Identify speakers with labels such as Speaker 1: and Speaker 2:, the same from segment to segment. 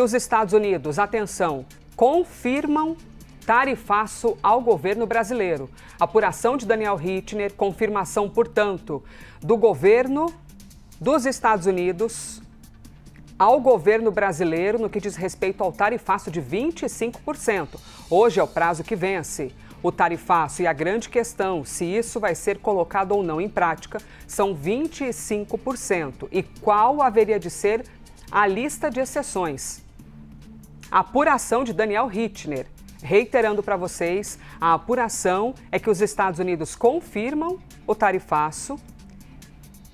Speaker 1: Os Estados Unidos, atenção, confirmam tarifaço ao governo brasileiro. Apuração de Daniel Rittner, confirmação, portanto, do governo dos Estados Unidos ao governo brasileiro no que diz respeito ao tarifaço de 25%. Hoje é o prazo que vence. O tarifaço e a grande questão, se isso vai ser colocado ou não em prática, são 25%. E qual haveria de ser a lista de exceções? A apuração de Daniel Rittner. Reiterando para vocês, a apuração é que os Estados Unidos confirmam o tarifaço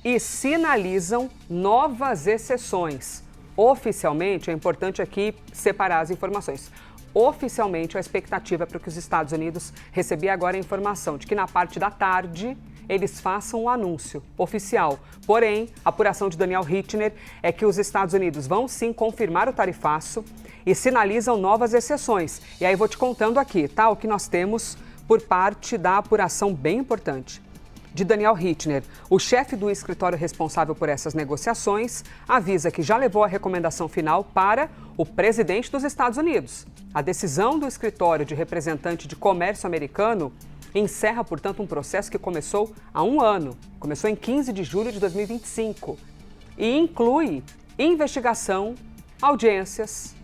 Speaker 1: e sinalizam novas exceções. Oficialmente, é importante aqui separar as informações. Oficialmente, a expectativa é para que os Estados Unidos receber agora a informação de que na parte da tarde eles façam o anúncio oficial. Porém, a apuração de Daniel Rittner é que os Estados Unidos vão sim confirmar o tarifaço e sinalizam novas exceções. E aí vou te contando aqui, tá? O que nós temos por parte da apuração bem importante de Daniel Rittner. O chefe do escritório responsável por essas negociações avisa que já levou a recomendação final para o presidente dos Estados Unidos. A decisão do escritório de representante de comércio americano encerra, portanto, um processo que começou há um ano. Começou em 15 de julho de 2025 e inclui investigação, audiências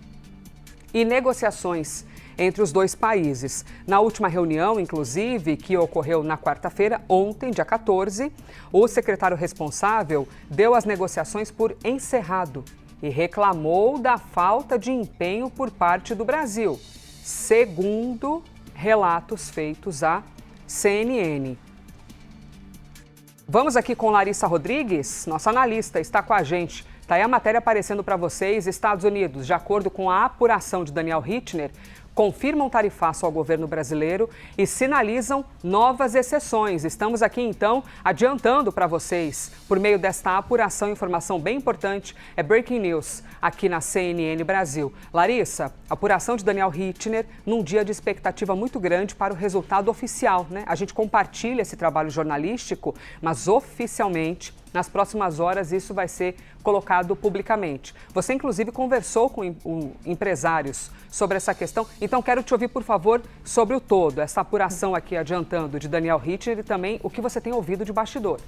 Speaker 1: e negociações entre os dois países. Na última reunião, inclusive, que ocorreu na quarta-feira, ontem, dia 14, o secretário responsável deu as negociações por encerrado e reclamou da falta de empenho por parte do Brasil, segundo relatos feitos à CNN. Vamos aqui com Larissa Rodrigues, nossa analista, está com a gente. Está aí a matéria aparecendo para vocês. Estados Unidos, de acordo com a apuração de Daniel Rittner, confirmam tarifaço ao governo brasileiro e sinalizam novas exceções. Estamos aqui, então, adiantando para vocês, por meio desta apuração, informação bem importante, é Breaking News, aqui na CNN Brasil. Larissa, apuração de Daniel Rittner num dia de expectativa muito grande para o resultado oficial, né? A gente compartilha esse trabalho jornalístico, mas oficialmente, nas próximas horas, isso vai ser colocado publicamente. Você, inclusive, conversou com empresários sobre essa questão. Então, quero te ouvir, por favor, sobre o todo, essa apuração aqui adiantando de Daniel Rittner e também o que você tem ouvido de bastidor.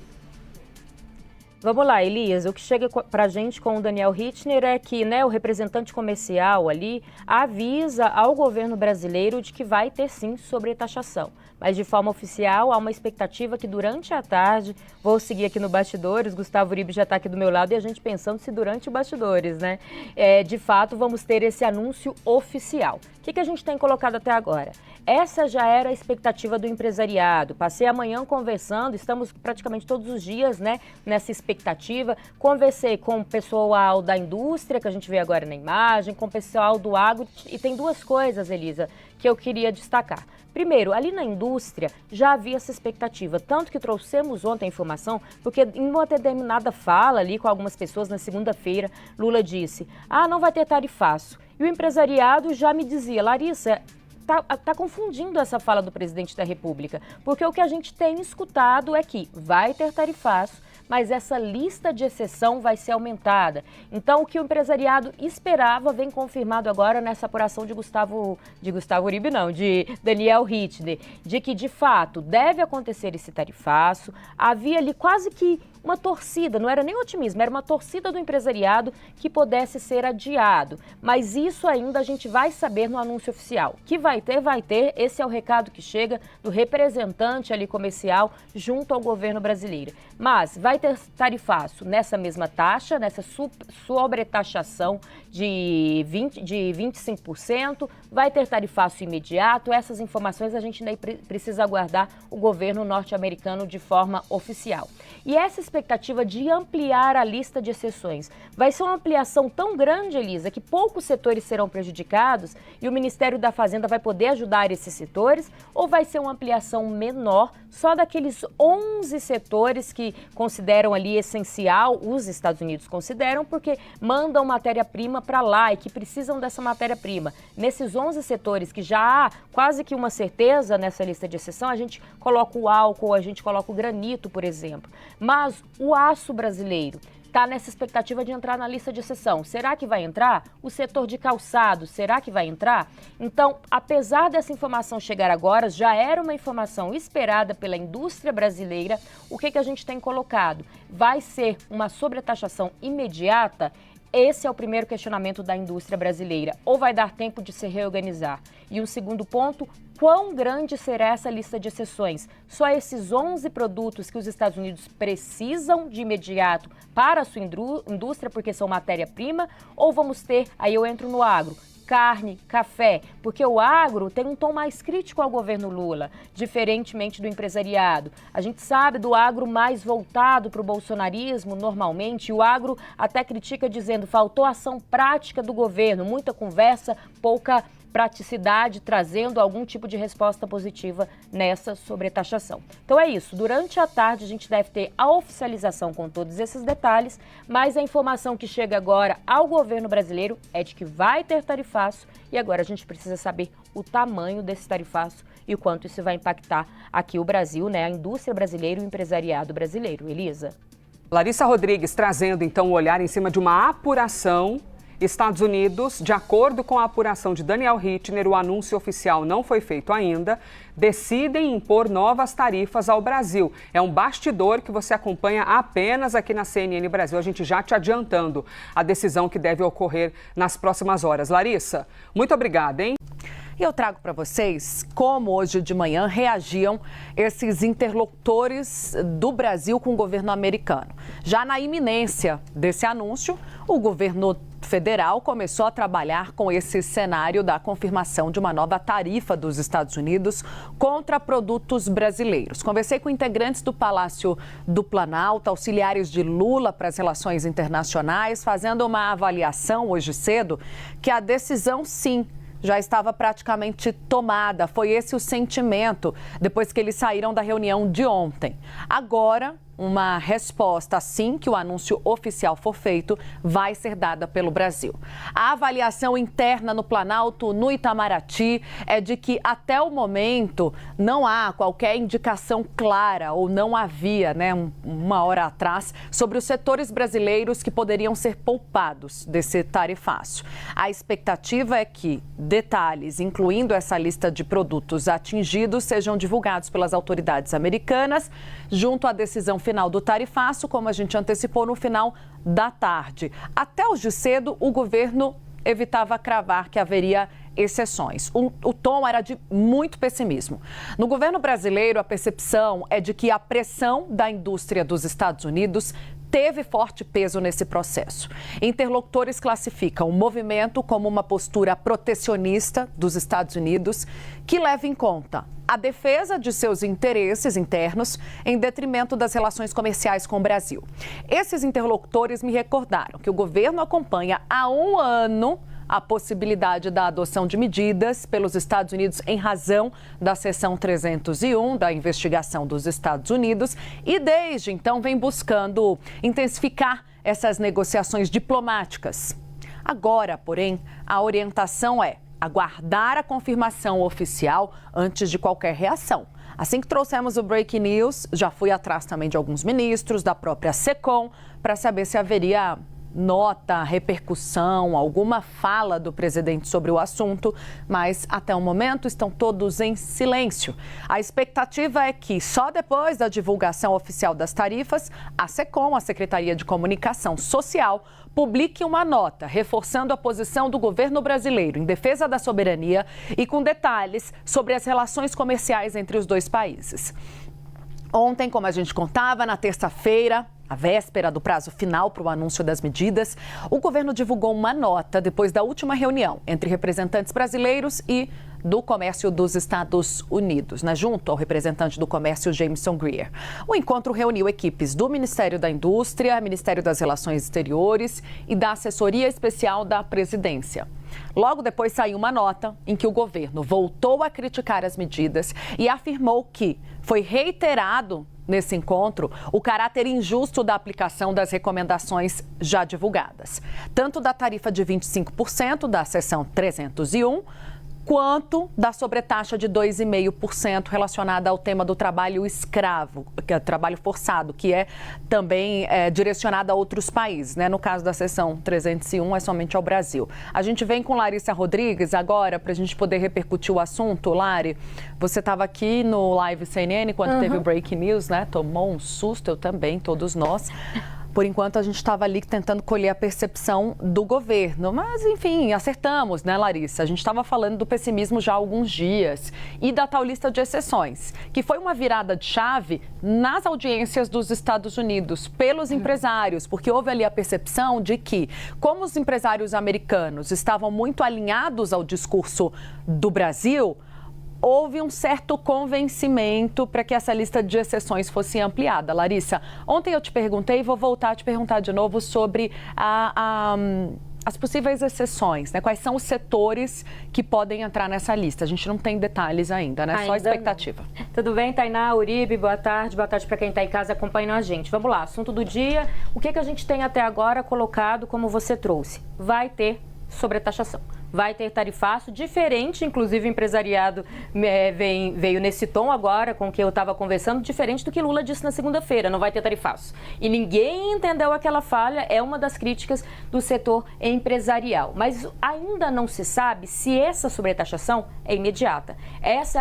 Speaker 2: Vamos lá, Elias, o que chega para a gente com o Daniel Rittner é que, né, o representante comercial ali avisa ao governo brasileiro de que vai ter sim sobretaxação. Mas de forma oficial, há uma expectativa que durante a tarde, vou seguir aqui no Bastidores, Gustavo Uribe já está aqui do meu lado e a gente pensando se durante o Bastidores, né, de fato vamos ter esse anúncio oficial. O que a gente tem colocado até agora? Essa já era a expectativa do empresariado. Passei a manhã conversando, estamos praticamente todos os dias, né, nessa expectativa. Conversei com o pessoal da indústria, que a gente vê agora na imagem, com o pessoal do agro. E tem duas coisas, Elisa, que eu queria destacar. Primeiro, ali na indústria já havia essa expectativa, tanto que trouxemos ontem a informação, porque em uma determinada fala ali com algumas pessoas na segunda-feira, Lula disse, não vai ter tarifaço. E o empresariado já me dizia, Larissa, tá confundindo essa fala do presidente da República, porque o que a gente tem escutado é que vai ter tarifaço, mas essa lista de exceção vai ser aumentada. Então, o que o empresariado esperava vem confirmado agora nessa apuração de Daniel Rittner, de que, de fato, deve acontecer esse tarifaço. Havia ali quase que uma torcida, não era nem otimismo, era uma torcida do empresariado que pudesse ser adiado. Mas isso ainda a gente vai saber no anúncio oficial. Que vai ter. Esse é o recado que chega do representante ali comercial junto ao governo brasileiro. Mas vai ter tarifaço nessa mesma taxa, nessa sobretaxação de 25%, vai ter tarifaço imediato. Essas informações a gente ainda precisa aguardar o governo norte-americano de forma oficial. E essa expectativa de ampliar a lista de exceções vai ser uma ampliação tão grande, Elisa, que poucos setores serão prejudicados e o Ministério da Fazenda vai poder ajudar esses setores, ou vai ser uma ampliação menor, só daqueles 11 setores que consideram ali essencial, os Estados Unidos consideram, porque mandam matéria-prima para lá e que precisam dessa matéria-prima. Nesses 11 setores que já há quase que uma certeza nessa lista de exceção, a gente coloca o álcool, a gente coloca o granito, por exemplo. Mas o aço brasileiro está nessa expectativa de entrar na lista de exceção. Será que vai entrar? O setor de calçados, será que vai entrar? Então, apesar dessa informação chegar agora, já era uma informação esperada pela indústria brasileira. O que a gente tem colocado? Vai ser uma sobretaxação imediata? Esse é o primeiro questionamento da indústria brasileira. Ou vai dar tempo de se reorganizar? E o segundo ponto, quão grande será essa lista de exceções? Só esses 11 produtos que os Estados Unidos precisam de imediato para a sua indústria, porque são matéria-prima? Ou vamos ter, aí eu entro no agro, carne, café, porque o agro tem um tom mais crítico ao governo Lula, diferentemente do empresariado. A gente sabe do agro mais voltado para o bolsonarismo, normalmente, e o agro até critica dizendo faltou ação prática do governo, muita conversa, pouca praticidade, trazendo algum tipo de resposta positiva nessa sobretaxação. Então é isso, durante a tarde a gente deve ter a oficialização com todos esses detalhes, mas a informação que chega agora ao governo brasileiro é de que vai ter tarifaço e agora a gente precisa saber o tamanho desse tarifaço e o quanto isso vai impactar aqui o Brasil, né, a indústria brasileira e o empresariado brasileiro. Elisa.
Speaker 1: Larissa Rodrigues trazendo então o olhar em cima de uma apuração. Estados Unidos, de acordo com a apuração de Daniel Hittner, o anúncio oficial não foi feito ainda, decidem impor novas tarifas ao Brasil. É um bastidor que você acompanha apenas aqui na CNN Brasil. A gente já te adiantando a decisão que deve ocorrer nas próximas horas. Larissa, muito obrigada, hein?
Speaker 3: E eu trago para vocês como hoje de manhã reagiam esses interlocutores do Brasil com o governo americano. Já na iminência desse anúncio, o governo federal começou a trabalhar com esse cenário da confirmação de uma nova tarifa dos Estados Unidos contra produtos brasileiros. Conversei com integrantes do Palácio do Planalto, auxiliares de Lula para as relações internacionais, fazendo uma avaliação hoje cedo que a decisão, sim, já estava praticamente tomada. Foi esse o sentimento depois que eles saíram da reunião de ontem. Agora, uma resposta, assim que o anúncio oficial for feito, vai ser dada pelo Brasil. A avaliação interna no Planalto, no Itamaraty, é de que até o momento não há qualquer indicação clara, ou não havia, uma hora atrás, sobre os setores brasileiros que poderiam ser poupados desse tarifaço. A expectativa é que detalhes, incluindo essa lista de produtos atingidos, sejam divulgados pelas autoridades americanas, junto à decisão final do tarifaço, como a gente antecipou, no final da tarde. Até hoje cedo, o governo evitava cravar que haveria exceções. O tom era de muito pessimismo. No governo brasileiro, a percepção é de que a pressão da indústria dos Estados Unidos teve forte peso nesse processo. Interlocutores classificam o movimento como uma postura protecionista dos Estados Unidos que leva em conta a defesa de seus interesses internos em detrimento das relações comerciais com o Brasil. Esses interlocutores me recordaram que o governo acompanha há um ano a possibilidade da adoção de medidas pelos Estados Unidos em razão da seção 301 da investigação dos Estados Unidos e desde então vem buscando intensificar essas negociações diplomáticas. Agora, porém, a orientação é aguardar a confirmação oficial antes de qualquer reação. Assim que trouxemos o Breaking News, já fui atrás também de alguns ministros, da própria SECOM, para saber se haveria nota, repercussão, alguma fala do presidente sobre o assunto, mas até o momento estão todos em silêncio. A expectativa é que só depois da divulgação oficial das tarifas, a SECOM, a Secretaria de Comunicação Social, publique uma nota reforçando a posição do governo brasileiro em defesa da soberania e com detalhes sobre as relações comerciais entre os dois países. Ontem, como a gente contava, na terça-feira, a véspera do prazo final para o anúncio das medidas, o governo divulgou uma nota depois da última reunião entre representantes brasileiros e do comércio dos Estados Unidos, junto ao representante do comércio, Jameson Greer. O encontro reuniu equipes do Ministério da Indústria, Ministério das Relações Exteriores e da Assessoria Especial da Presidência. Logo depois saiu uma nota em que o governo voltou a criticar as medidas e afirmou que foi reiterado nesse encontro o caráter injusto da aplicação das recomendações já divulgadas, tanto da tarifa de 25% da seção 301, quanto da sobretaxa de 2,5% relacionada ao tema do trabalho escravo, que é trabalho forçado, que é também direcionada a outros países, né? No caso da seção 301, é somente ao Brasil. A gente vem com Larissa Rodrigues agora para a gente poder repercutir o assunto. Lari, você estava aqui no Live CNN quando teve o Breaking News, né? Tomou um susto, eu também, todos nós. Por enquanto, a gente estava ali tentando colher a percepção do governo. Mas, enfim, acertamos, né, Larissa? A gente estava falando do pessimismo já há alguns dias e da tal lista de exceções, que foi uma virada de chave nas audiências dos Estados Unidos pelos empresários, porque houve ali a percepção de que, como os empresários americanos estavam muito alinhados ao discurso do Brasil, houve um certo convencimento para que essa lista de exceções fosse ampliada. Larissa, ontem eu te perguntei e vou voltar a te perguntar de novo sobre as possíveis exceções, né? Quais são os setores que podem entrar nessa lista? A gente não tem detalhes ainda, né? Só expectativa.
Speaker 2: Não. Tudo bem, Tainá, Uribe, boa tarde para quem está em casa acompanhando a gente. Vamos lá, assunto do dia, o que a gente tem até agora colocado como você trouxe? Vai ter sobretaxação. Vai ter tarifaço diferente, inclusive o empresariado veio nesse tom agora com o que eu estava conversando, diferente do que Lula disse na segunda-feira, não vai ter tarifaço. E ninguém entendeu aquela falha, é uma das críticas do setor empresarial. Mas ainda não se sabe se essa sobretaxação é imediata. Essa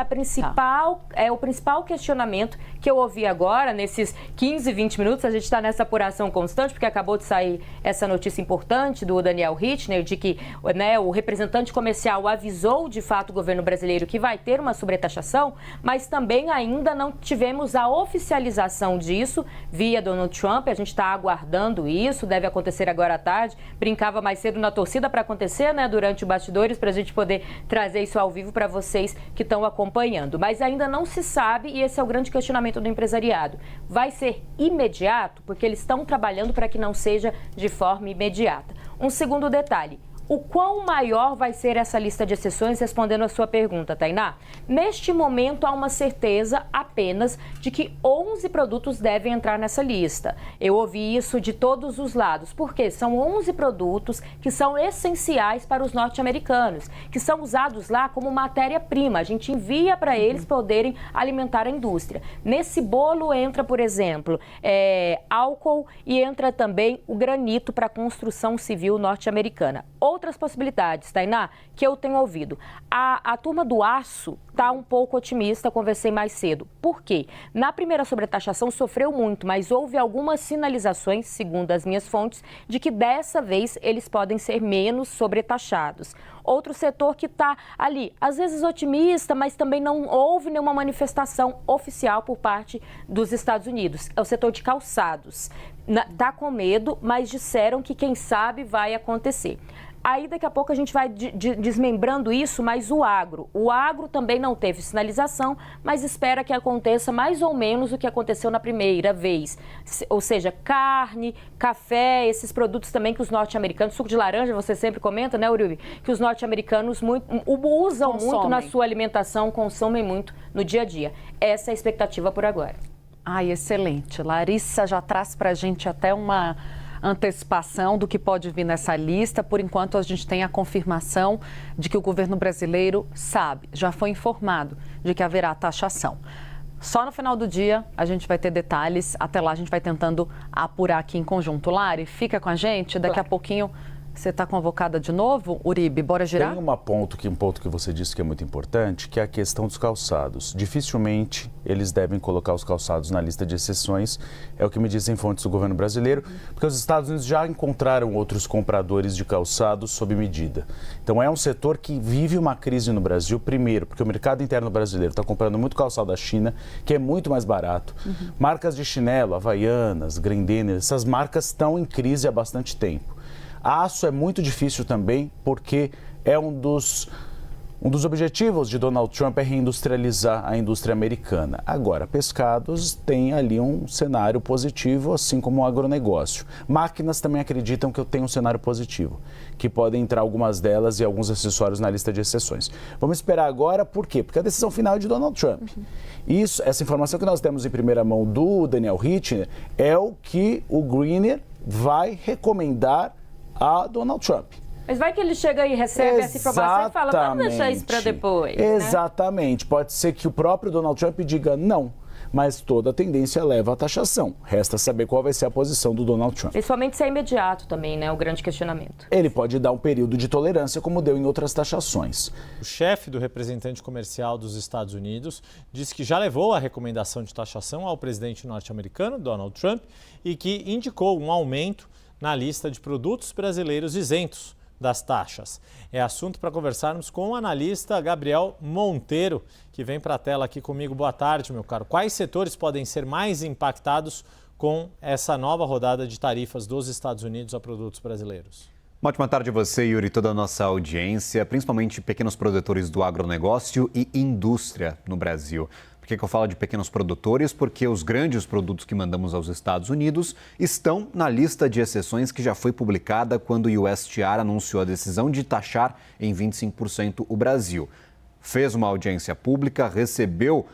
Speaker 2: é o principal questionamento que eu ouvi agora, nesses 15, 20 minutos, a gente está nessa apuração constante, porque acabou de sair essa notícia importante do Daniel Hittner, de que, né, o representante comercial avisou de fato o governo brasileiro que vai ter uma sobretaxação, mas também ainda não tivemos a oficialização disso via Donald Trump. A gente está aguardando isso, deve acontecer agora à tarde. Brincava mais cedo na torcida para acontecer, né, durante o bastidores, para a gente poder trazer isso ao vivo para vocês que estão acompanhando. Mas ainda não se sabe, e esse é o grande questionamento do empresariado. Vai ser imediato? Porque eles estão trabalhando para que não seja de forma imediata. Um segundo detalhe. O quão maior vai ser essa lista de exceções, respondendo a sua pergunta, Tainá? Neste momento, há uma certeza apenas de que 11 produtos devem entrar nessa lista. Eu ouvi isso de todos os lados, porque são 11 produtos que são essenciais para os norte-americanos, que são usados lá como matéria-prima. A gente envia para eles poderem alimentar a indústria. Nesse bolo entra, por exemplo, álcool e entra também o granito para a construção civil norte-americana. Outras possibilidades, Tainá, que eu tenho ouvido. A turma do aço está um pouco otimista, conversei mais cedo. Por quê? Na primeira sobretaxação sofreu muito, mas houve algumas sinalizações, segundo as minhas fontes, de que dessa vez eles podem ser menos sobretaxados. Outro setor que está ali, às vezes otimista, mas também não houve nenhuma manifestação oficial por parte dos Estados Unidos. É o setor de calçados. Está com medo, mas disseram que quem sabe vai acontecer. Aí daqui a pouco a gente vai desmembrando isso, mas o agro também não teve sinalização, mas espera que aconteça mais ou menos o que aconteceu na primeira vez. Ou seja, carne, café, esses produtos também que os norte-americanos, suco de laranja, você sempre comenta, né, Uribe? Que os norte-americanos usam muito na sua alimentação, consomem muito no dia a dia. Essa é a expectativa por agora.
Speaker 3: Ai, excelente. Larissa já traz para a gente até uma antecipação do que pode vir nessa lista. Por enquanto, a gente tem a confirmação de que o governo brasileiro sabe, já foi informado de que haverá taxação. Só no final do dia a gente vai ter detalhes. Até lá a gente vai tentando apurar aqui em conjunto. Lari, fica com a gente. Daqui a pouquinho você está convocada de novo. Uribe, bora girar?
Speaker 4: Tem um ponto que você disse que é muito importante, que é a questão dos calçados. Dificilmente eles devem colocar os calçados na lista de exceções, é o que me dizem fontes do governo brasileiro, porque os Estados Unidos já encontraram outros compradores de calçados sob medida. Então é um setor que vive uma crise no Brasil, primeiro, porque o mercado interno brasileiro está comprando muito calçado da China, que é muito mais barato. Marcas de chinelo, Havaianas, Grendene, essas marcas estão em crise há bastante tempo. Aço é muito difícil também, porque é um dos objetivos de Donald Trump é reindustrializar a indústria americana. Agora, pescados tem ali um cenário positivo, assim como o agronegócio. Máquinas também acreditam que eu tenho um cenário positivo, que podem entrar algumas delas e alguns acessórios na lista de exceções. Vamos esperar agora, por quê? Porque a decisão final é de Donald Trump. Essa informação que nós temos em primeira mão do Daniel Hittner é o que o Greener vai recomendar a Donald Trump.
Speaker 2: Mas vai que ele chega e recebe essa informação e fala, vamos deixar isso para depois.
Speaker 4: Exatamente. Né? Pode ser que o próprio Donald Trump diga não. Mas toda a tendência leva à taxação. Resta saber qual vai ser a posição do Donald Trump.
Speaker 2: Principalmente se é imediato também, né? O grande questionamento.
Speaker 4: Ele pode dar um período de tolerância, como deu em outras taxações.
Speaker 5: O chefe do representante comercial dos Estados Unidos disse que já levou a recomendação de taxação ao presidente norte-americano, Donald Trump, e que indicou um aumento na lista de produtos brasileiros isentos das taxas. É assunto para conversarmos com o analista Gabriel Monteiro, que vem para a tela aqui comigo. Boa tarde, meu caro. Quais setores podem ser mais impactados com essa nova rodada de tarifas dos Estados Unidos a produtos brasileiros?
Speaker 6: Uma ótima tarde a você, Yuri, e toda a nossa audiência, principalmente pequenos produtores do agronegócio e indústria no Brasil. Por que eu falo de pequenos produtores? Porque os grandes produtos que mandamos aos Estados Unidos estão na lista de exceções que já foi publicada quando o USTR anunciou a decisão de taxar em 25% o Brasil. Fez uma audiência pública, recebeu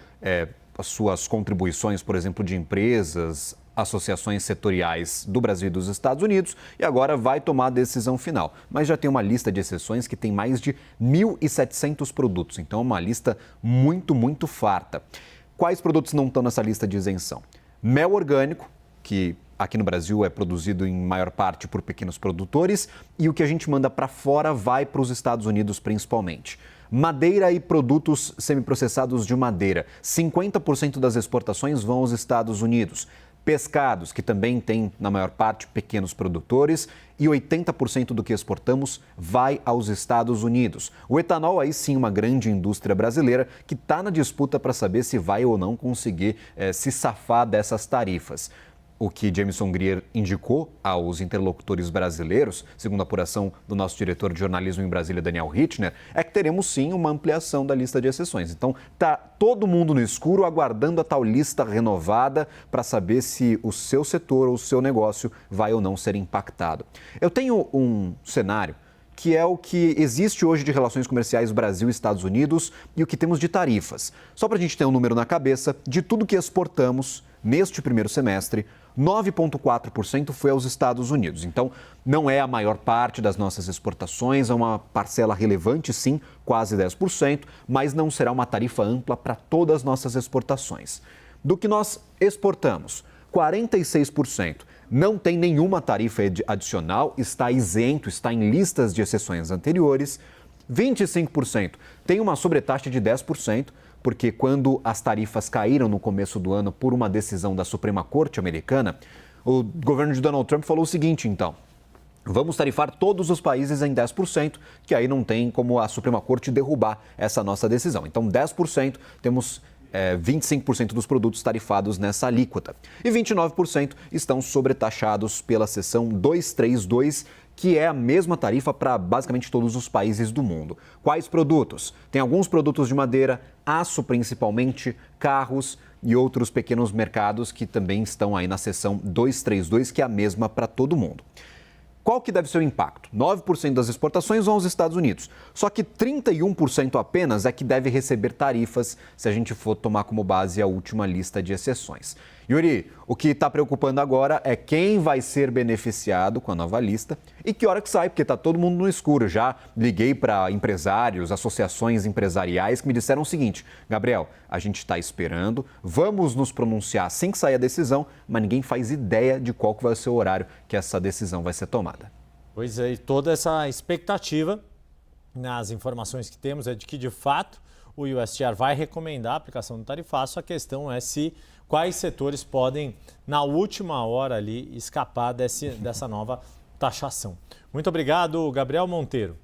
Speaker 6: as suas contribuições, por exemplo, de empresas, associações setoriais do Brasil e dos Estados Unidos e agora vai tomar a decisão final. Mas já tem uma lista de exceções que tem mais de 1.700 produtos, então é uma lista muito farta. Quais produtos não estão nessa lista de isenção? Mel orgânico, que aqui no Brasil é produzido em maior parte por pequenos produtores e o que a gente manda para fora vai para os Estados Unidos principalmente. Madeira e produtos semiprocessados de madeira. 50% das exportações vão aos Estados Unidos. Pescados, que também tem, na maior parte, pequenos produtores, e 80% do que exportamos vai aos Estados Unidos. O etanol, aí sim, uma grande indústria brasileira que está na disputa para saber se vai ou não conseguir se safar dessas tarifas. O que Jameson Greer indicou aos interlocutores brasileiros, segundo a apuração do nosso diretor de jornalismo em Brasília, Daniel Hittner, é que teremos sim uma ampliação da lista de exceções. Então, está todo mundo no escuro aguardando a tal lista renovada para saber se o seu setor ou o seu negócio vai ou não ser impactado. Eu tenho um cenário que é o que existe hoje de relações comerciais Brasil e Estados Unidos e o que temos de tarifas. Só para a gente ter um número na cabeça, de tudo que exportamos neste primeiro semestre, 9,4% foi aos Estados Unidos. Então, não é a maior parte das nossas exportações, é uma parcela relevante, sim, quase 10%, mas não será uma tarifa ampla para todas as nossas exportações. Do que nós exportamos, 46% não tem nenhuma tarifa adicional, está isento, está em listas de exceções anteriores. 25% tem uma sobretaxa de 10%, porque quando as tarifas caíram no começo do ano por uma decisão da Suprema Corte americana, o governo de Donald Trump falou o seguinte, então, vamos tarifar todos os países em 10%, que aí não tem como a Suprema Corte derrubar essa nossa decisão. Então, 10%, temos 25% dos produtos tarifados nessa alíquota. E 29% estão sobretaxados pela seção 232, que é a mesma tarifa para basicamente todos os países do mundo. Quais produtos? Tem alguns produtos de madeira, aço principalmente, carros e outros pequenos mercados que também estão aí na seção 232, que é a mesma para todo mundo. Qual que deve ser o impacto? 9% das exportações vão aos Estados Unidos, só que 31% apenas é que deve receber tarifas se a gente for tomar como base a última lista de exceções. Yuri, o que está preocupando agora é quem vai ser beneficiado com a nova lista e que hora que sai, porque está todo mundo no escuro. Já liguei para empresários, associações empresariais que me disseram o seguinte, Gabriel, a gente está esperando, vamos nos pronunciar assim que sair a decisão, mas ninguém faz ideia de qual que vai ser o horário que essa decisão vai ser tomada.
Speaker 5: Pois é, e toda essa expectativa, nas informações que temos, é de que, de fato, o USTR vai recomendar a aplicação do tarifaço. A questão é se quais setores podem, na última hora ali, escapar dessa nova taxação. Muito obrigado, Gabriel Monteiro.